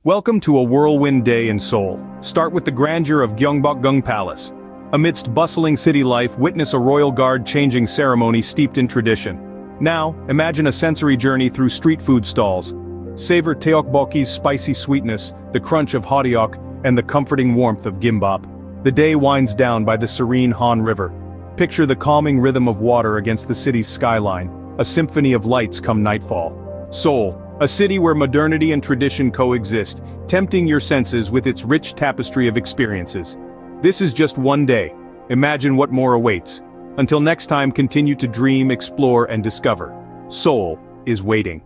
Welcome to a whirlwind day in Seoul. Start with the grandeur of 𝐦𝐤𝐤 Palace. Amidst bustling city life, witness a royal guard-changing ceremony steeped in tradition. Now, imagine a sensory journey through street food stalls. Savor 𝐤𝐤𝐤's spicy sweetness, the crunch of 𝐜𝐤𝐤𝐤, and the comforting warmth of gimbap. The day winds down by the serene Han River. Picture the calming rhythm of water against the city's skyline, a symphony of lights come nightfall. Seoul, a city where modernity and tradition coexist, tempting your senses with its rich tapestry of experiences. This is just one day. Imagine what more awaits. Until next time, continue to dream, explore, and discover. Seoul is waiting.